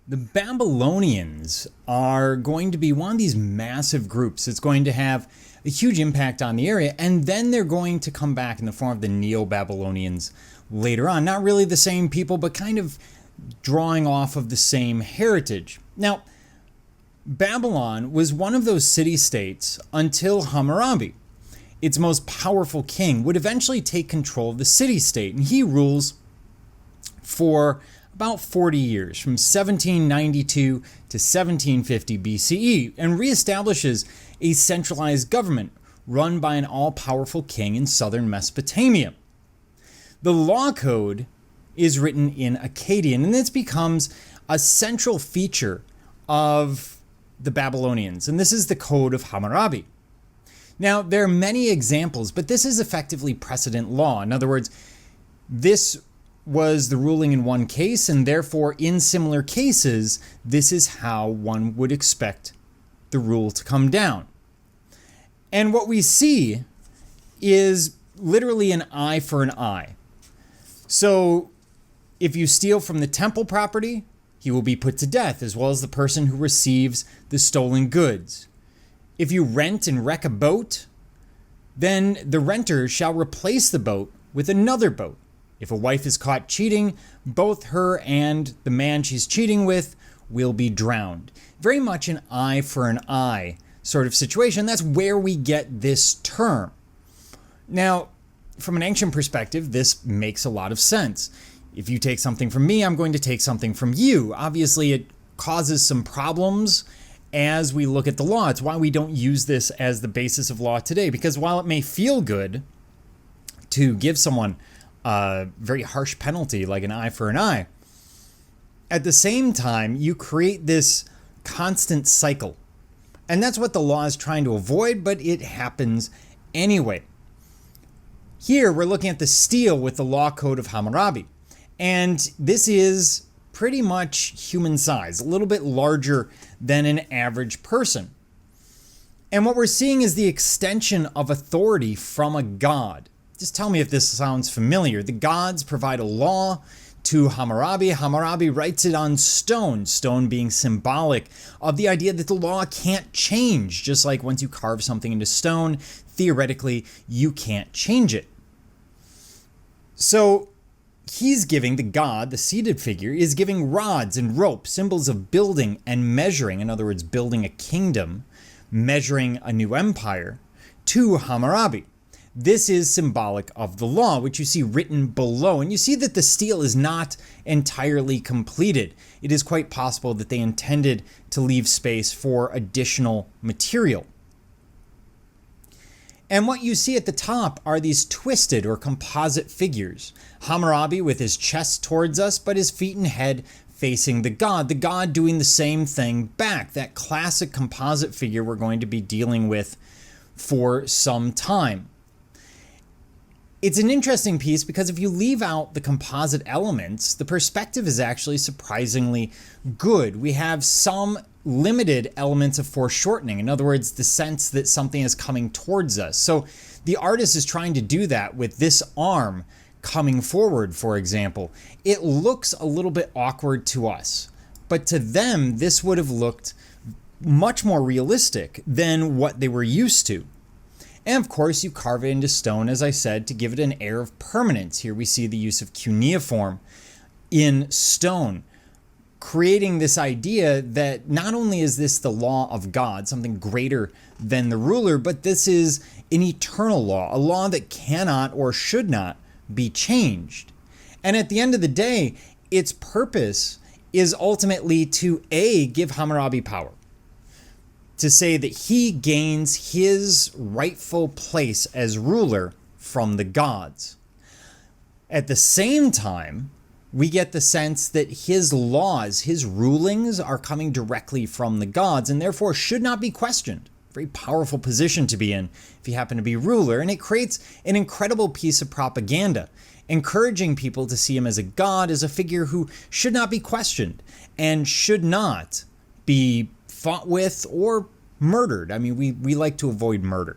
The Babylonians are going to be one of these massive groups. It's going to have a huge impact on the area, and then they're going to come back in the form of the Neo-Babylonians later on. Not really the same people, but kind of drawing off of the same heritage. Now, Babylon was one of those city-states until Hammurabi, its most powerful king, would eventually take control of the city-state, and he rules for about 40 years, from 1792 to 1750 BCE, and reestablishes a centralized government run by an all-powerful king in southern Mesopotamia. The law code is written in Akkadian, and this becomes a central feature of the Babylonians, and this is the Code of Hammurabi. Now, there are many examples, but this is effectively precedent law. In other words, this was the ruling in one case, and therefore in similar cases, this is how one would expect the rule to come down. And what we see is literally an eye for an eye. So if you steal from the temple property, he will be put to death, as well as the person who receives the stolen goods. If you rent and wreck a boat, then the renter shall replace the boat with another boat. If a wife is caught cheating, both her and the man she's cheating with will be drowned. Very much an eye for an eye sort of situation. That's where we get this term. Now, from an ancient perspective, this makes a lot of sense. If you take something from me, I'm going to take something from you. Obviously, it causes some problems as we look at the law. It's why we don't use this as the basis of law today, because while it may feel good to give someone a very harsh penalty like an eye for an eye, at the same time, you create this constant cycle. And that's what the law is trying to avoid, but it happens anyway. Here, we're looking at the steal with the law code of Hammurabi. And this is pretty much human size, a little bit larger than an average person. And what we're seeing is the extension of authority from a god. Just tell me if this sounds familiar. The gods provide a law to Hammurabi. Hammurabi writes it on stone, stone being symbolic of the idea that the law can't change. Just like once you carve something into stone, theoretically, you can't change it. So he's giving, the god, the seated figure, is giving rods and ropes, symbols of building and measuring, in other words, building a kingdom, measuring a new empire, to Hammurabi. This is symbolic of the law, which you see written below. And you see that the steal is not entirely completed. It is quite possible that they intended to leave space for additional material. And what you see at the top are these twisted or composite figures. Hammurabi with his chest towards us, but his feet and head facing the god doing the same thing back. That classic composite figure we're going to be dealing with for some time. It's an interesting piece because if you leave out the composite elements, the perspective is actually surprisingly good. We have some limited elements of foreshortening. In other words, the sense that something is coming towards us. So the artist is trying to do that with this arm coming forward, for example. It looks a little bit awkward to us, but to them, this would have looked much more realistic than what they were used to. And of course, you carve it into stone, as I said, to give it an air of permanence. Here we see the use of cuneiform in stone, creating this idea that not only is this the law of God, something greater than the ruler, but this is an eternal law, a law that cannot or should not be changed. And at the end of the day, its purpose is ultimately to give Hammurabi power, to say that he gains his rightful place as ruler from the gods. At the same time, we get the sense that his laws, his rulings are coming directly from the gods and therefore should not be questioned. Very powerful position to be in if you happen to be ruler, and it creates an incredible piece of propaganda, encouraging people to see him as a god, as a figure who should not be questioned and should not be fought with or murdered. I mean, we like to avoid murder.